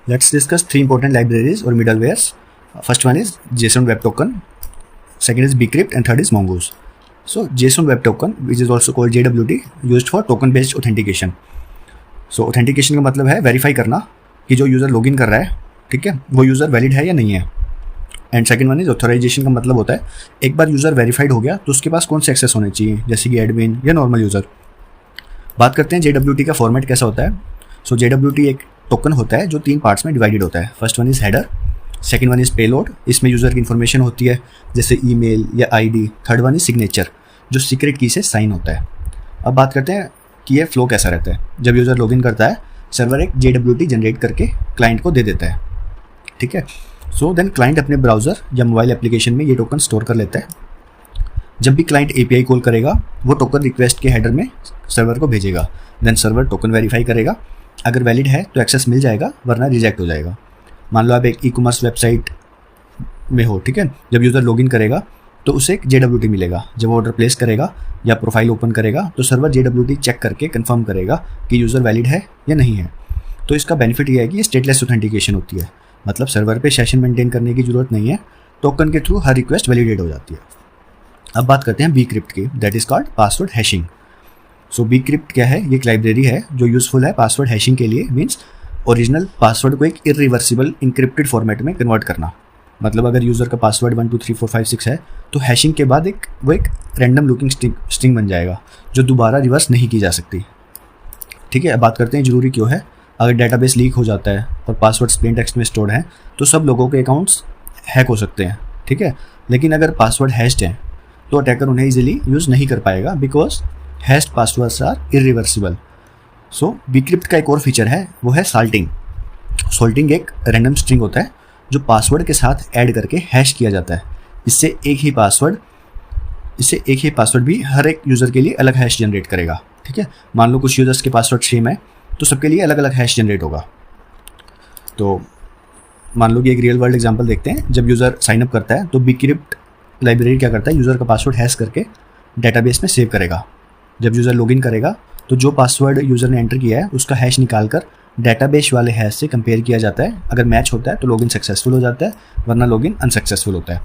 Let's discuss three important libraries or middlewares. First one is JSON Web Token, second is bcrypt, and third is Mongoose. So JSON Web Token, which is also called JWT, used for token based authentication. So authentication का मतलब है verify करना कि जो user login कर रहा है, ठीक है, वो यूज़र वैलिड है या नहीं है. And second one is authorization का मतलब होता है एक बार यूज़र वेरीफाइड हो गया तो उसके पास कौन से एक्सेस होने चाहिए, जैसे कि एडमिन या नॉर्मल यूज़र. बात करते हैं JWT का फॉर्मेट कैसा होता है. सो JWT एक टोकन होता है जो 3 पार्ट्स में डिवाइडेड होता है. First one is header, second one is payload, इसमें यूज़र की इन्फॉर्मेशन होती है जैसे ईमेल या ID. Third one is signature जो सीक्रेट की से साइन होता है. अब बात करते हैं कि ये फ्लो कैसा रहता है. जब यूज़र लॉगिन करता है सर्वर एक JWT जनरेट करके क्लाइंट को दे देता है, ठीक है. सो देन क्लाइंट अपने ब्राउज़र या मोबाइल एप्लीकेशन में ये टोकन स्टोर कर लेता है. जब भी क्लाइंट API कॉल करेगा वो टोकन रिक्वेस्ट के हेडर में सर्वर को भेजेगा. देन सर्वर टोकन वेरीफाई करेगा, अगर वैलिड है तो एक्सेस मिल जाएगा, वरना रिजेक्ट हो जाएगा. मान लो आप एक ई-कॉमर्स वेबसाइट में हो, ठीक है. जब यूज़र लॉगिन करेगा तो उसे एक JWT मिलेगा. जब वो ऑर्डर प्लेस करेगा या प्रोफाइल ओपन करेगा तो सर्वर JWT चेक करके कंफर्म करेगा कि यूज़र वैलिड है या नहीं है. तो इसका बेनिफिट ये है कि ये स्टेटलेस ऑथेंटिकेशन होती है, मतलब सर्वर पे सेशन मेंटेन करने की ज़रूरत नहीं है, टोकन के थ्रू हर रिक्वेस्ट वैलिडेट हो जाती है. अब बात करते हैं bcrypt की, that is called password hashing. So bcrypt क्या है, ये एक लाइब्रेरी है जो यूज़फुल है पासवर्ड हैशिंग के लिए. मीन्स ओरिजिनल पासवर्ड को एक इरिवर्सिबल इंक्रिप्टेड फॉर्मेट में कन्वर्ट करना. मतलब अगर यूज़र का पासवर्ड 1 2 3 4 5 6 है तो हैशिंग के बाद वो एक रैंडम लुकिंग स्ट्रिंग बन जाएगा जो दोबारा रिवर्स नहीं की जा सकती, ठीक है. अब बात करते हैं ज़रूरी क्यों है. अगर डेटाबेस लीक हो जाता है और पासवर्ड्स प्लेन टेक्स्ट में स्टोर्ड हैं तो सब लोगों के अकाउंट्स हैक हो सकते हैं, ठीक है. लेकिन अगर पासवर्ड हैश्ड हैं तो अटैकर उन्हें इजीली यूज़ नहीं कर पाएगा because hashed passwords are irreversible. So bcrypt का एक और फीचर है, वो है सॉल्टिंग. सॉल्टिंग एक रैंडम स्ट्रिंग होता है जो पासवर्ड के साथ ऐड करके हैश किया जाता है. इससे एक ही पासवर्ड भी हर एक यूज़र के लिए अलग हैश जनरेट करेगा, ठीक है. मान लो कुछ यूज़र्स के पासवर्ड सेम है तो सबके लिए अलग अलग हैश जनरेट होगा. तो मान लो कि एक रियल वर्ल्ड एग्जांपल देखते हैं. जब यूज़र साइन अप करता है तो bcrypt लाइब्रेरी क्या करता है, यूज़र का पासवर्ड हैश करके डेटाबेस में सेव करेगा. जब यूज़र लॉगिन करेगा तो जो पासवर्ड यूज़र ने एंटर किया है उसका हैश निकाल कर डेटाबेस वाले हैश से कंपेयर किया जाता है. अगर मैच होता है तो लॉगिन सक्सेसफुल हो जाता है, वरना लॉगिन अनसक्सेसफुल होता है.